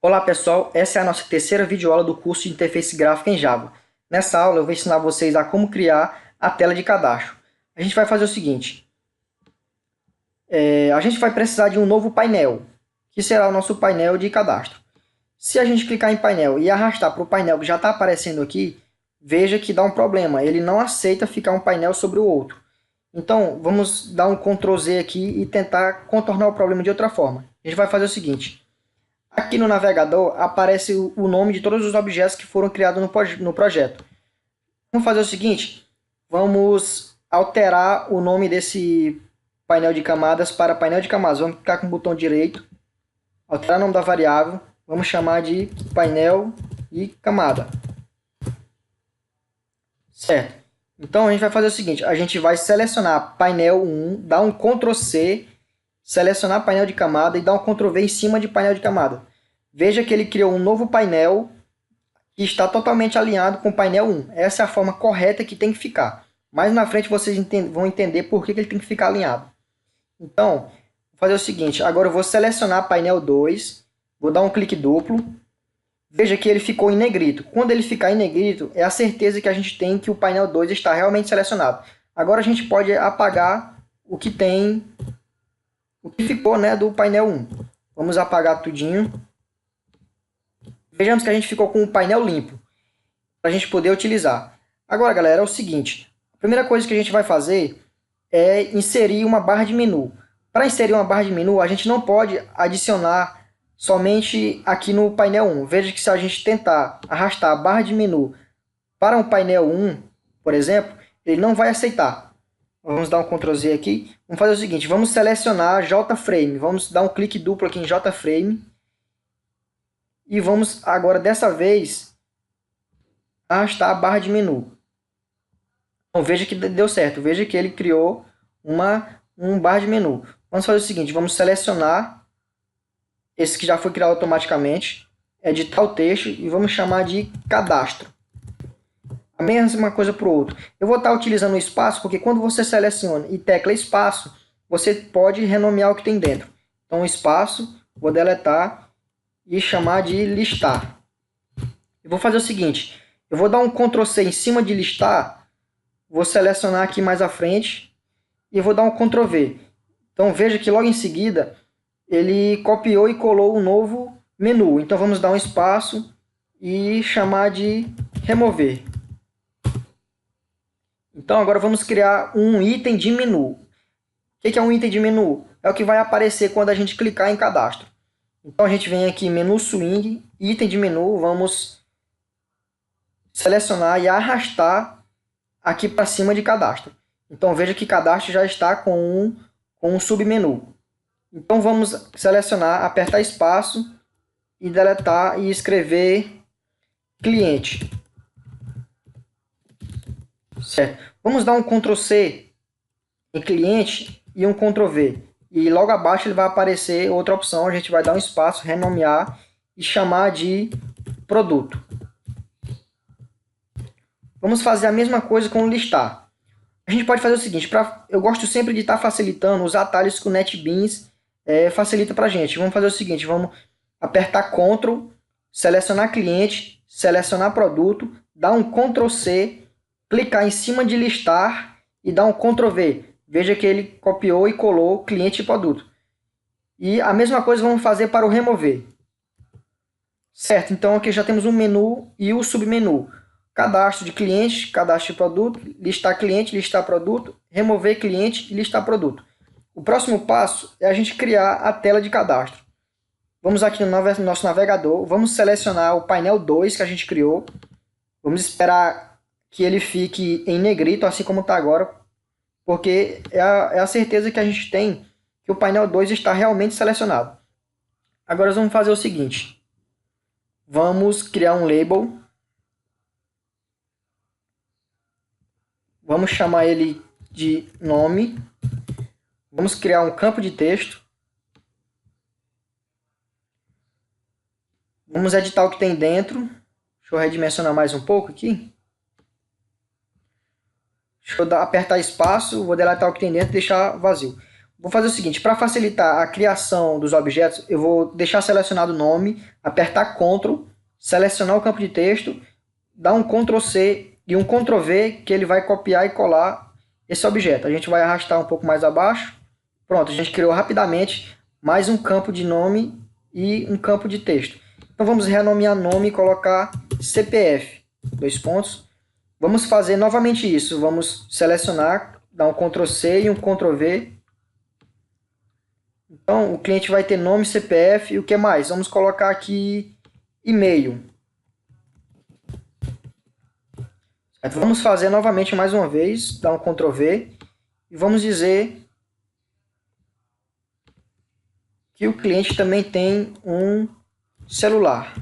Olá pessoal, essa é a nossa terceira videoaula do curso de Interface Gráfica em Java. Nessa aula eu vou ensinar vocês a como criar a tela de cadastro. A gente vai fazer o seguinte, a gente vai precisar de um novo painel, que será o nosso painel de cadastro. Se a gente clicar em painel e arrastar para o painel que já está aparecendo aqui, veja que dá um problema, ele não aceita ficar um painel sobre o outro. Então vamos dar um Ctrl Z aqui e tentar contornar o problema de outra forma. A gente vai fazer o seguinte. Aqui no navegador aparece o nome de todos os objetos que foram criados no projeto. Vamos fazer o seguinte, vamos alterar o nome desse painel de camadas para painel de camadas. Vamos clicar com o botão direito, alterar o nome da variável, vamos chamar de painel e camada. Certo. Então a gente vai fazer o seguinte, a gente vai selecionar painel 1, dar um Ctrl C, selecionar painel de camada e dar um Ctrl V em cima de painel de camada. Veja que ele criou um novo painel que está totalmente alinhado com o painel 1. Essa é a forma correta que tem que ficar. Mais na frente vocês vão entender por que ele tem que ficar alinhado. Então, vou fazer o seguinte, agora eu vou selecionar painel 2, vou dar um clique duplo. Veja que ele ficou em negrito. Quando ele ficar em negrito, é a certeza que a gente tem que o painel 2 está realmente selecionado. Agora a gente pode apagar o que ficou, né, do painel 1. Vamos apagar tudinho. Vejamos que a gente ficou com o painel limpo, para a gente poder utilizar. Agora, galera, é o seguinte. A primeira coisa que a gente vai fazer é inserir uma barra de menu. Para inserir uma barra de menu, a gente não pode adicionar somente aqui no painel 1. Veja que se a gente tentar arrastar a barra de menu para um painel 1, por exemplo, ele não vai aceitar. Vamos dar um Ctrl Z aqui. Vamos fazer o seguinte, vamos selecionar JFrame. Vamos dar um clique duplo aqui em JFrame. E vamos agora, dessa vez, arrastar a barra de menu. Então veja que deu certo. Veja que ele criou um barra de menu. Vamos fazer o seguinte, vamos selecionar esse que já foi criado automaticamente, editar o texto e vamos chamar de cadastro. A mesma coisa para o outro. Eu vou estar utilizando o espaço porque quando você seleciona e tecla espaço, você pode renomear o que tem dentro. Então espaço, vou deletar e chamar de listar. Eu vou fazer o seguinte, eu vou dar um Ctrl C em cima de listar, vou selecionar aqui mais à frente e vou dar um Ctrl V. Então veja que logo em seguida ele copiou e colou um novo menu. Então vamos dar um espaço e chamar de remover. Então agora vamos criar um item de menu. O que é um item de menu? É o que vai aparecer quando a gente clicar em cadastro. Então a gente vem aqui, menu swing, item de menu, vamos selecionar e arrastar aqui para cima de cadastro. Então veja que cadastro já está com um submenu. Então vamos selecionar, apertar espaço e deletar e escrever cliente. Certo. Vamos dar um Ctrl C em cliente e um Ctrl V. E logo abaixo ele vai aparecer outra opção, a gente vai dar um espaço, renomear e chamar de produto. Vamos fazer a mesma coisa com o listar. A gente pode fazer o seguinte, eu gosto sempre de estar facilitando os atalhos que o NetBeans facilita para a gente. Vamos fazer o seguinte, vamos apertar Ctrl, selecionar cliente, selecionar produto, dar um Ctrl C, clicar em cima de listar e dar um Ctrl V. Veja que ele copiou e colou cliente e produto. E a mesma coisa vamos fazer para o remover. Certo, então aqui já temos um menu e o submenu. Cadastro de cliente, cadastro de produto, listar cliente, listar produto, remover cliente e listar produto. O próximo passo é a gente criar a tela de cadastro. Vamos aqui no nosso navegador, vamos selecionar o painel 2 que a gente criou. Vamos esperar que ele fique em negrito, assim como está agora, porque é a certeza que a gente tem que o painel 2 está realmente selecionado. Agora nós vamos fazer o seguinte. Vamos criar um label. Vamos chamar ele de nome. Vamos criar um campo de texto. Vamos editar o que tem dentro. Deixa eu redimensionar mais um pouco aqui. Deixa eu apertar espaço, vou deletar o que tem dentro e deixar vazio. Vou fazer o seguinte, para facilitar a criação dos objetos, eu vou deixar selecionado o nome, apertar Ctrl, selecionar o campo de texto, dar um Ctrl C e um Ctrl V, que ele vai copiar e colar esse objeto. A gente vai arrastar um pouco mais abaixo. Pronto, a gente criou rapidamente mais um campo de nome e um campo de texto. Então vamos renomear nome e colocar CPF, dois pontos. Vamos fazer novamente isso, vamos selecionar, dar um Ctrl C e um Ctrl V. Então o cliente vai ter nome, CPF e o que mais? Vamos colocar aqui e-mail. Vamos fazer novamente mais uma vez, dar um Ctrl V e vamos dizer que o cliente também tem um celular.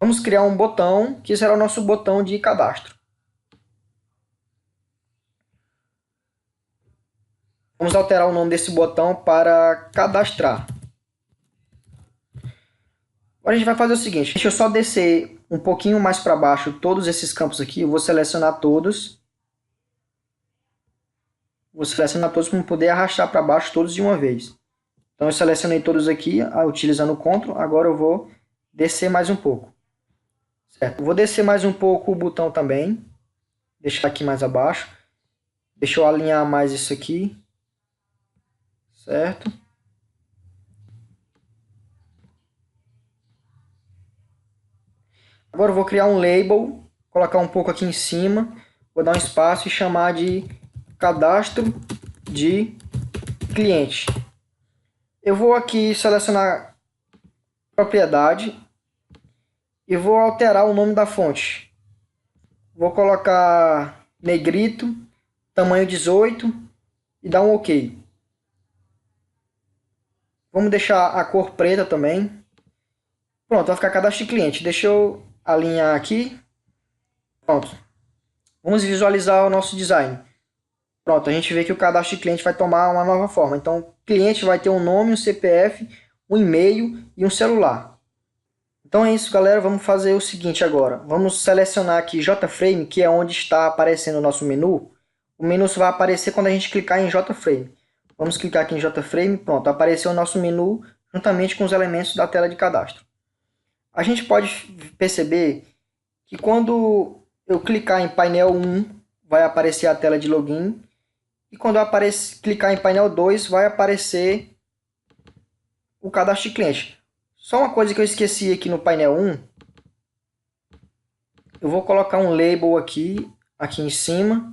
Vamos criar um botão que será o nosso botão de cadastro. Vamos alterar o nome desse botão para cadastrar. Agora a gente vai fazer o seguinte, deixa eu só descer um pouquinho mais para baixo todos esses campos aqui, eu vou selecionar todos. Vou selecionar todos para poder arrastar para baixo todos de uma vez. Então eu selecionei todos aqui, utilizando o Ctrl, agora eu vou descer mais um pouco. Certo, vou descer mais um pouco o botão também, deixar aqui mais abaixo. Deixa eu alinhar mais isso aqui. Certo. Agora eu vou criar um label, colocar um pouco aqui em cima, vou dar um espaço e chamar de cadastro de cliente. Eu vou aqui selecionar propriedade e vou alterar o nome da fonte. Vou colocar negrito, tamanho 18 e dar um OK. Vamos deixar a cor preta também. Pronto, vai ficar cadastro de cliente. Deixa eu alinhar aqui. Pronto. Vamos visualizar o nosso design. Pronto, a gente vê que o cadastro de cliente vai tomar uma nova forma. Então, o cliente vai ter um nome, um CPF, um e-mail e um celular. Então é isso, galera. Vamos fazer o seguinte agora. Vamos selecionar aqui JFrame, que é onde está aparecendo o nosso menu. O menu só vai aparecer quando a gente clicar em JFrame. Vamos clicar aqui em JFrame. Pronto, apareceu o nosso menu juntamente com os elementos da tela de cadastro. A gente pode perceber que quando eu clicar em painel 1, vai aparecer a tela de login. E quando eu clicar em painel 2, vai aparecer o cadastro de cliente. Só uma coisa que eu esqueci aqui no painel 1. Eu vou colocar um label aqui em cima.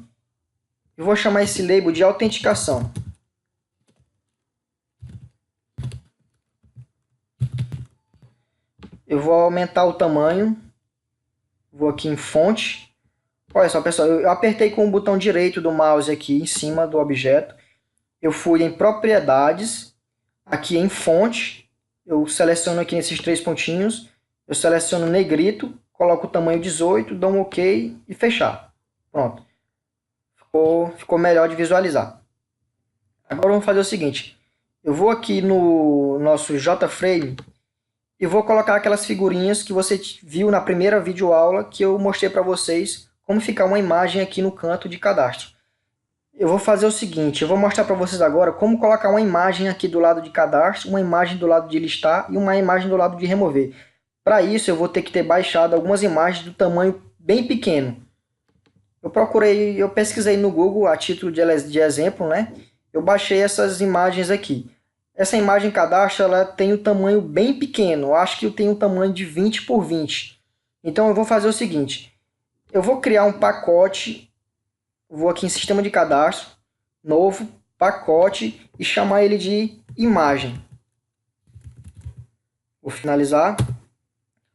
Eu vou chamar esse label de autenticação. Eu vou aumentar o tamanho. Vou aqui em fonte. Olha só, pessoal, eu apertei com o botão direito do mouse aqui em cima do objeto. Eu fui em propriedades, aqui em fonte. Eu seleciono aqui nesses três pontinhos. Eu seleciono negrito, coloco o tamanho 18, dou um OK e fechar. Pronto. Ficou melhor de visualizar. Agora vamos fazer o seguinte. Eu vou aqui no nosso JFrame e vou colocar aquelas figurinhas que você viu na primeira videoaula que eu mostrei para vocês como ficar uma imagem aqui no canto de cadastro. Eu vou fazer o seguinte, eu vou mostrar para vocês agora como colocar uma imagem aqui do lado de cadastro, uma imagem do lado de listar e uma imagem do lado de remover. Para isso eu vou ter que ter baixado algumas imagens do tamanho bem pequeno. Eu pesquisei no Google a título de exemplo, né? Eu baixei essas imagens aqui. Essa imagem cadastro ela tem um tamanho bem pequeno, eu acho que eu tenho um tamanho de 20 por 20. Então eu vou fazer o seguinte, eu vou criar um pacote, vou aqui em sistema de cadastro, novo, pacote e chamar ele de imagem. Vou finalizar.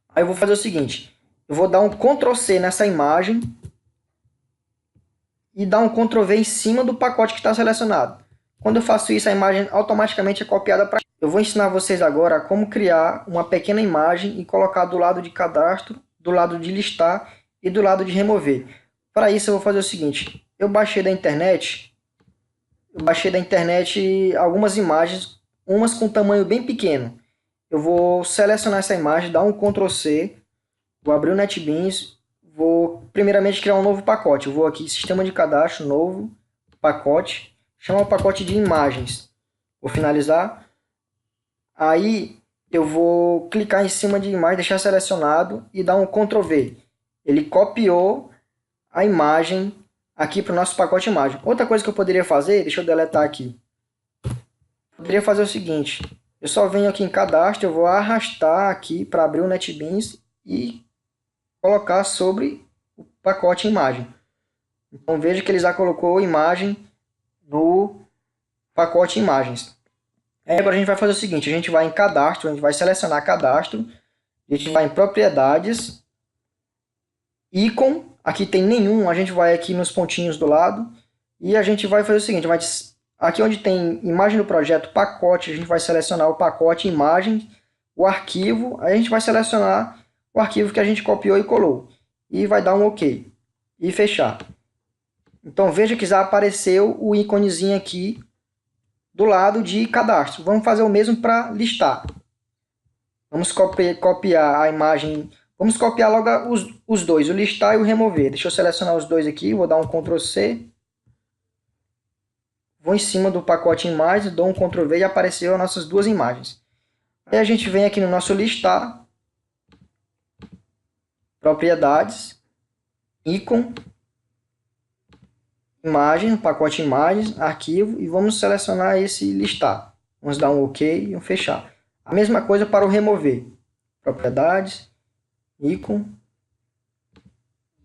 Aí eu vou fazer o seguinte, eu vou dar um Ctrl C nessa imagem e dar um Ctrl V em cima do pacote que está selecionado. Quando eu faço isso, a imagem automaticamente é copiada para... Eu vou ensinar vocês agora como criar uma pequena imagem e colocar do lado de cadastro, do lado de listar e do lado de remover. Para isso eu vou fazer o seguinte, eu baixei da internet algumas imagens, umas com tamanho bem pequeno. Eu vou selecionar essa imagem, dar um Ctrl C, vou abrir o NetBeans, vou primeiramente criar um novo pacote. Eu vou aqui, sistema de cadastro, novo, pacote, chamar o pacote de imagens. Vou finalizar. Aí eu vou clicar em cima de imagem, deixar selecionado e dar um Ctrl V. Ele copiou a imagem aqui para o nosso pacote imagem. Outra coisa que eu poderia fazer, deixa eu deletar aqui. Poderia fazer o seguinte, eu só venho aqui em cadastro, eu vou arrastar aqui para abrir o NetBeans e colocar sobre o pacote imagem. Então veja que ele já colocou imagem no pacote imagens. Aí agora a gente vai fazer o seguinte, a gente vai em cadastro, a gente vai selecionar cadastro, a gente vai em propriedades, ícone, aqui tem nenhum, a gente vai aqui nos pontinhos do lado e a gente vai fazer o seguinte, aqui onde tem imagem do projeto, pacote, a gente vai selecionar o pacote imagem, o arquivo, aí a gente vai selecionar o arquivo que a gente copiou e colou e vai dar um OK e fechar. Então veja que já apareceu o íconezinho aqui do lado de cadastro. Vamos fazer o mesmo para listar. Vamos copiar a imagem. Vamos copiar logo os dois, o listar e o remover. Deixa eu selecionar os dois aqui, vou dar um Ctrl C. Vou em cima do pacote imagens, dou um Ctrl V e apareceu as nossas duas imagens. Aí a gente vem aqui no nosso listar, propriedades, ícone, imagem, pacote imagens, arquivo e vamos selecionar esse listar. Vamos dar um OK e um fechar. A mesma coisa para o remover. Propriedades, ícone,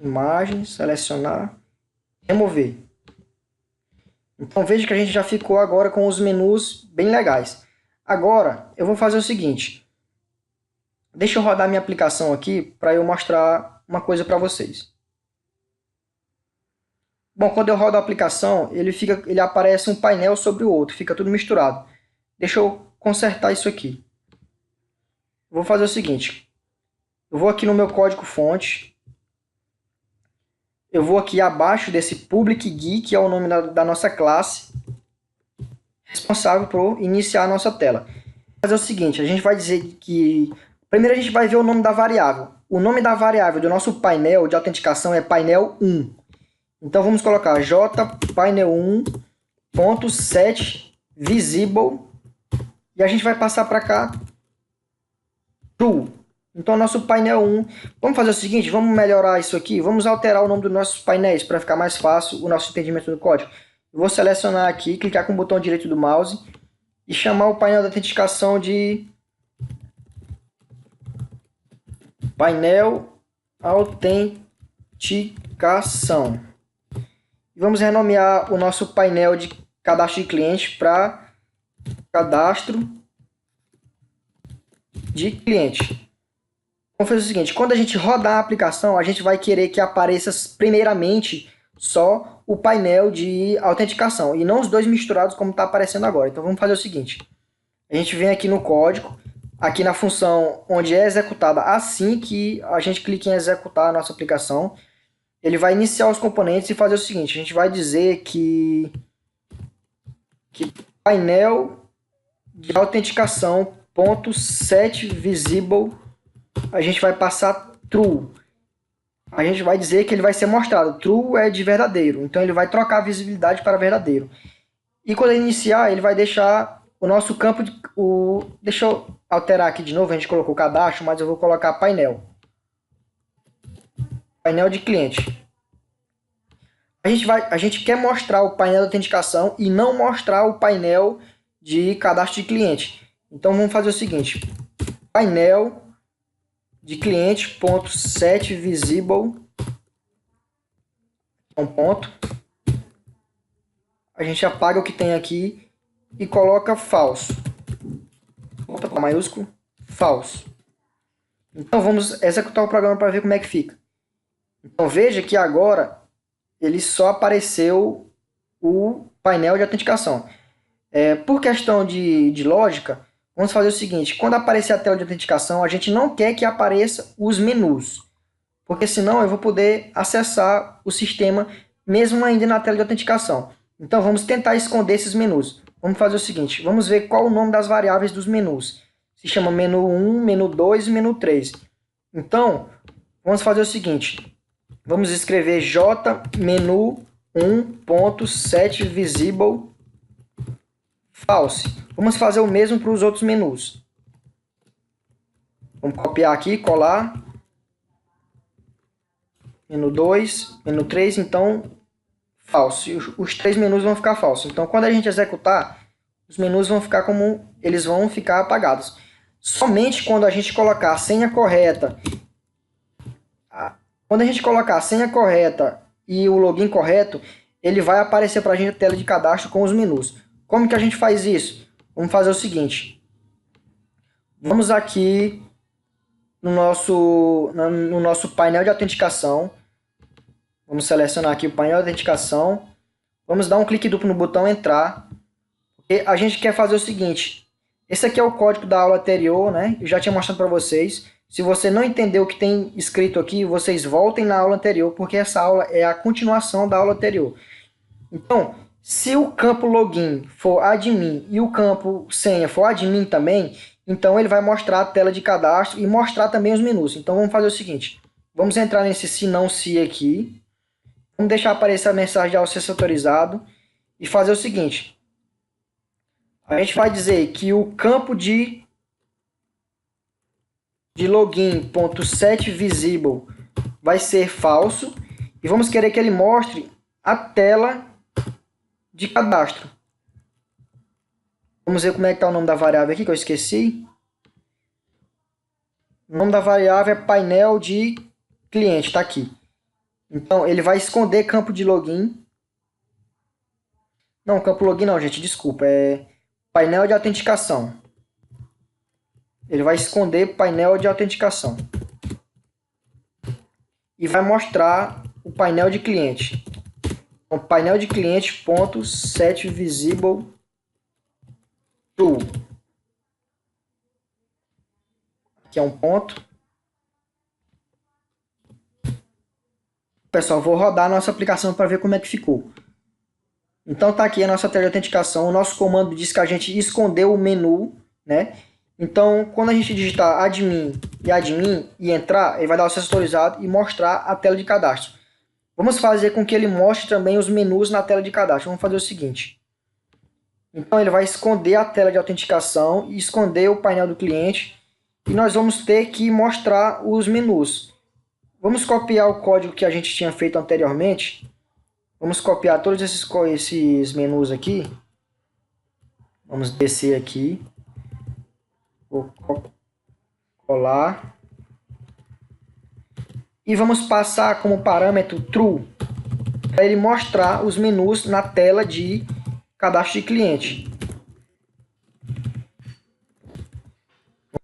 imagem, selecionar, remover. Então veja que a gente já ficou agora com os menus bem legais. Agora eu vou fazer o seguinte. Deixa eu rodar minha aplicação aqui para eu mostrar uma coisa para vocês. Bom, quando eu rodo a aplicação, ele aparece um painel sobre o outro, fica tudo misturado. Deixa eu consertar isso aqui. Vou fazer o seguinte. Eu vou aqui no meu código fonte. Eu vou aqui abaixo desse public GUI, que é o nome da nossa classe, responsável por iniciar a nossa tela. Vou fazer o seguinte, a gente vai dizer que... Primeiro a gente vai ver o nome da variável. O nome da variável do nosso painel de autenticação é painel1. Então vamos colocar jpainel1.set_visible e a gente vai passar para cá true. Então nosso painel 1, vamos fazer o seguinte, vamos melhorar isso aqui, vamos alterar o nome dos nossos painéis para ficar mais fácil o nosso entendimento do código. Eu vou selecionar aqui, clicar com o botão direito do mouse e chamar o painel de autenticação de painel autenticação. E vamos renomear o nosso painel de cadastro de cliente para cadastro de cliente. Vamos fazer o seguinte, quando a gente rodar a aplicação, a gente vai querer que apareça primeiramente só o painel de autenticação e não os dois misturados como está aparecendo agora. Então vamos fazer o seguinte, a gente vem aqui no código, aqui na função onde é executada assim que a gente clica em executar a nossa aplicação, ele vai iniciar os componentes e fazer o seguinte, a gente vai dizer que painel de autenticação .setVisible a gente vai passar true. A gente vai dizer que ele vai ser mostrado. True é de verdadeiro, então ele vai trocar a visibilidade para verdadeiro. E quando ele iniciar, ele vai deixar o nosso campo de... Deixa eu alterar aqui de novo, a gente colocou cadastro, mas eu vou colocar painel. Painel de cliente. A gente quer mostrar o painel de autenticação e não mostrar o painel de cadastro de cliente. Então vamos fazer o seguinte, painel de cliente.setVisible, um ponto, a gente apaga o que tem aqui e coloca falso, opa, com maiúsculo, falso. Então vamos executar o programa para ver como é que fica. Então veja que agora ele só apareceu o painel de autenticação. Por questão de lógica, vamos fazer o seguinte, quando aparecer a tela de autenticação, a gente não quer que apareça os menus, porque senão eu vou poder acessar o sistema mesmo ainda na tela de autenticação. Então vamos tentar esconder esses menus. Vamos fazer o seguinte, vamos ver qual o nome das variáveis dos menus. Se chama menu 1, menu 2 e menu 3. Então, vamos fazer o seguinte, vamos escrever jmenu 1.setVisible false. Vamos fazer o mesmo para os outros menus. Vamos copiar aqui, colar. Menu 2, menu 3, então false. Os três menus vão ficar falsos. Então, quando a gente executar, os menus vão ficar como eles vão ficar apagados. Somente quando a gente colocar a senha correta, e o login correto, ele vai aparecer para a gente a tela de cadastro com os menus. Como que a gente faz isso? Vamos fazer o seguinte. Vamos aqui no nosso painel de autenticação. Vamos selecionar aqui o painel de autenticação. Vamos dar um clique duplo no botão entrar. E a gente quer fazer o seguinte. Esse aqui é o código da aula anterior, né? Eu já tinha mostrado para vocês. Se você não entendeu o que tem escrito aqui, vocês voltem na aula anterior, porque essa aula é a continuação da aula anterior. Então, se o campo login for admin e o campo senha for admin também, então ele vai mostrar a tela de cadastro e mostrar também os menus. Então vamos fazer o seguinte. Vamos entrar nesse se não se aqui. Vamos deixar aparecer a mensagem de acesso autorizado e fazer o seguinte. A gente vai dizer que o campo de login.setVisible vai ser falso e vamos querer que ele mostre a tela de cadastro. Vamos ver como é que está o nome da variável aqui que eu esqueci. O nome da variável é painel de cliente, está aqui. Então ele vai esconder campo de login. Não, campo login não, gente, desculpa, é painel de autenticação. Ele vai esconder painel de autenticação. E vai mostrar o painel de cliente. Então, painel de cliente ponto setVisible true. Aqui é um ponto. Pessoal, vou rodar a nossa aplicação para ver como é que ficou. Então tá aqui a nossa tela de autenticação. O nosso comando diz que a gente escondeu o menu, né? Então, quando a gente digitar admin e entrar, ele vai dar o acesso autorizado e mostrar a tela de cadastro. Vamos fazer com que ele mostre também os menus na tela de cadastro. Vamos fazer o seguinte. Então, ele vai esconder a tela de autenticação e esconder o painel do cliente. E nós vamos ter que mostrar os menus. Vamos copiar o código que a gente tinha feito anteriormente. Vamos copiar todos esses menus aqui. Vamos descer aqui. Vou colar. E vamos passar como parâmetro true, para ele mostrar os menus na tela de cadastro de cliente.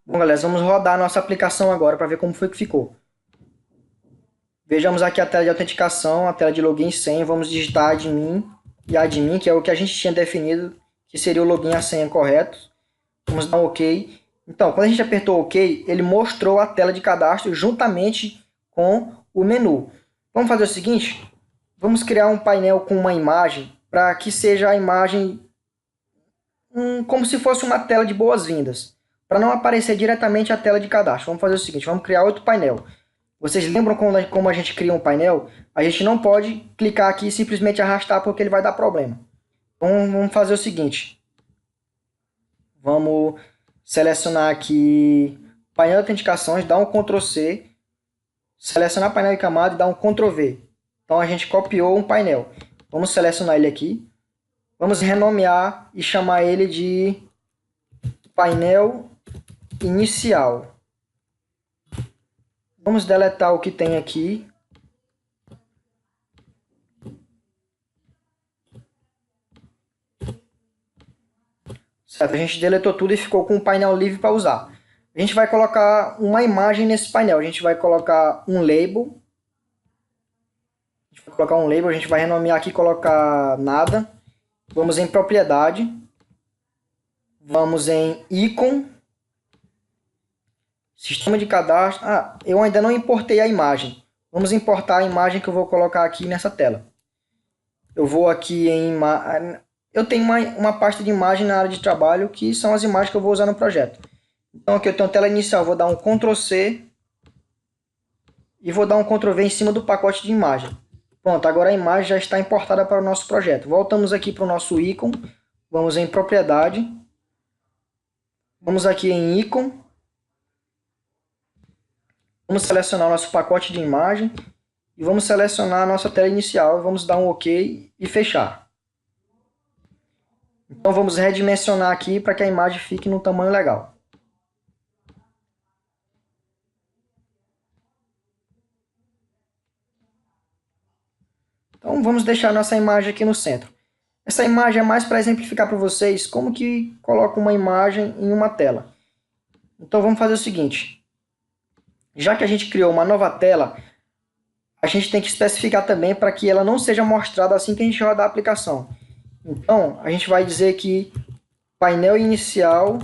Bom, galera, vamos rodar a nossa aplicação agora para ver como foi que ficou. Vejamos aqui a tela de autenticação, a tela de login e senha. Vamos digitar admin e admin, que é o que a gente tinha definido, que seria o login e a senha correto. Vamos dar um OK. Então, quando a gente apertou OK, ele mostrou a tela de cadastro juntamente com o menu. Vamos fazer o seguinte, vamos criar um painel com uma imagem para que seja a imagem como se fosse uma tela de boas-vindas, para não aparecer diretamente a tela de cadastro. Vamos fazer o seguinte, vamos criar outro painel. Vocês lembram como a gente cria um painel? A gente não pode clicar aqui e simplesmente arrastar porque ele vai dar problema. Então, vamos fazer o seguinte, vamos selecionar aqui painel de autenticações, dar um Ctrl C, selecionar painel de camada e dar um Ctrl V. Então a gente copiou um painel. Vamos selecionar ele aqui. Vamos renomear e chamar ele de painel inicial. Vamos deletar o que tem aqui. Certo, a gente deletou tudo e ficou com o painel livre para usar. A gente vai colocar uma imagem nesse painel. A gente vai colocar um label. A gente vai renomear aqui e colocar nada. Vamos em propriedade. Vamos em ícone. Sistema de cadastro. Eu ainda não importei a imagem. Vamos importar a imagem que eu vou colocar aqui nessa tela. Eu vou aqui em... Eu tenho uma pasta de imagem na área de trabalho, que são as imagens que eu vou usar no projeto. Então aqui eu tenho a tela inicial, vou dar um Ctrl C e vou dar um Ctrl V em cima do pacote de imagem. Pronto, agora a imagem já está importada para o nosso projeto. Voltamos aqui para o nosso ícone, vamos em propriedade, vamos aqui em ícone, vamos selecionar o nosso pacote de imagem e vamos selecionar a nossa tela inicial, vamos dar um OK e fechar. Então vamos redimensionar aqui para que a imagem fique no tamanho legal. Então vamos deixar nossa imagem aqui no centro. Essa imagem é mais para exemplificar para vocês como que coloca uma imagem em uma tela. Então vamos fazer o seguinte. Já que a gente criou uma nova tela, a gente tem que especificar também para que ela não seja mostrada assim que a gente rodar a aplicação. Então a gente vai dizer que painel inicial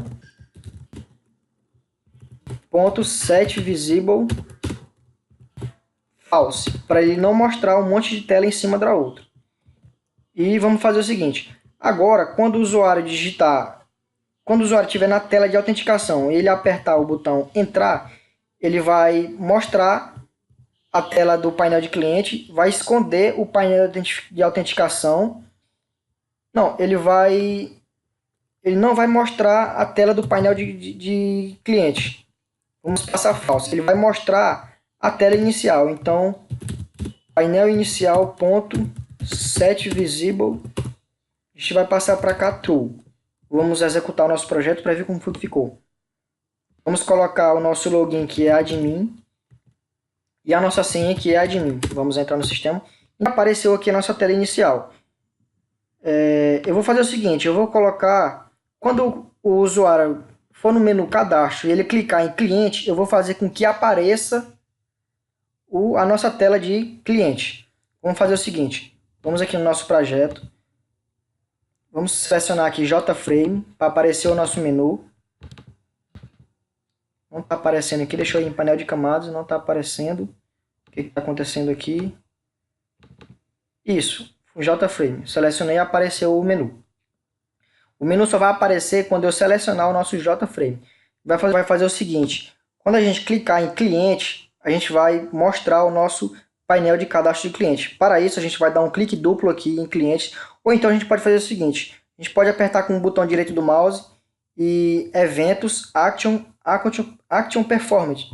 .set visible false, para ele não mostrar um monte de tela em cima da outra. E vamos fazer o seguinte, agora quando o usuário estiver na tela de autenticação e ele apertar o botão entrar, ele vai mostrar a tela do painel de cliente, vai esconder o painel de autenticação. Não, ele não vai mostrar a tela do painel de cliente. Vamos passar falso. Ele vai mostrar a tela inicial. Então, painel inicial .set visible. A gente vai passar para cá true. Vamos executar o nosso projeto para ver como ficou. Vamos colocar o nosso login, que é admin, e a nossa senha, que é admin. Vamos entrar no sistema. E apareceu aqui a nossa tela inicial. Eu vou fazer o seguinte, eu vou colocar, quando o usuário for no menu cadastro e ele clicar em cliente, eu vou fazer com que apareça a nossa tela de cliente. Vamos fazer o seguinte, vamos aqui no nosso projeto, vamos selecionar aqui JFrame para aparecer o nosso menu. Não está aparecendo aqui, deixa eu ir em painel de camadas, não está aparecendo. O que está acontecendo aqui? Isso, o JFrame. Selecionei e apareceu o menu. O menu só vai aparecer quando eu selecionar o nosso JFrame. Vai fazer o seguinte, quando a gente clicar em cliente, a gente vai mostrar o nosso painel de cadastro de cliente. Para isso, a gente vai dar um clique duplo aqui em cliente, ou então a gente pode fazer o seguinte, a gente pode apertar com o botão direito do mouse e eventos, action performance,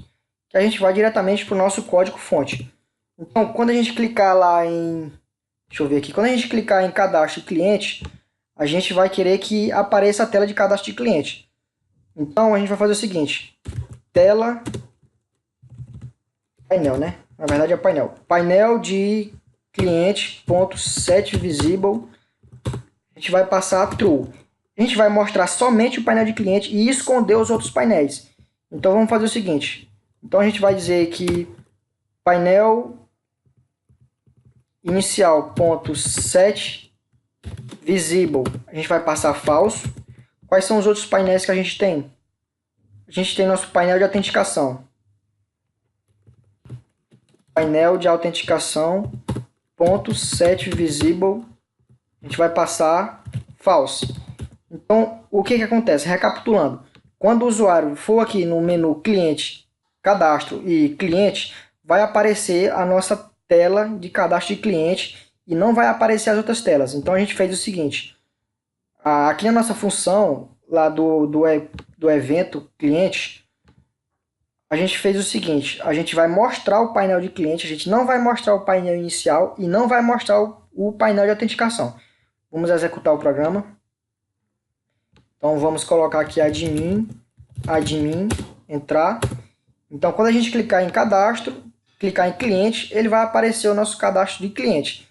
que a gente vai diretamente para o nosso código fonte. Então, quando a gente clicar lá em, deixa eu ver aqui, quando a gente clicar em cadastro de cliente, a gente vai querer que apareça a tela de cadastro de cliente. Então, a gente vai fazer o seguinte, tela, painel, né? Na verdade é painel. Painel de cliente.set visible, a gente vai passar true. A gente vai mostrar somente o painel de cliente e esconder os outros painéis. Então vamos fazer o seguinte. Então a gente vai dizer que painel inicial.set visible, a gente vai passar falso. Quais são os outros painéis que a gente tem? A gente tem nosso painel de autenticação. Painel de autenticação .set visible, a gente vai passar false. Então, o que acontece? Recapitulando, quando o usuário for aqui no menu cliente, cadastro e cliente, vai aparecer a nossa tela de cadastro de cliente e não vai aparecer as outras telas. Então a gente fez o seguinte, aqui na nossa função lá do evento cliente, a gente fez o seguinte, a gente vai mostrar o painel de cliente, a gente não vai mostrar o painel inicial e não vai mostrar o painel de autenticação. Vamos executar o programa. Então vamos colocar aqui admin, entrar. Então quando a gente clicar em cadastro, clicar em cliente, ele vai aparecer o nosso cadastro de cliente.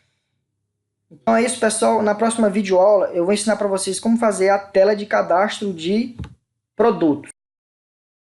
Então é isso, pessoal. Na próxima videoaula eu vou ensinar para vocês como fazer a tela de cadastro de produtos.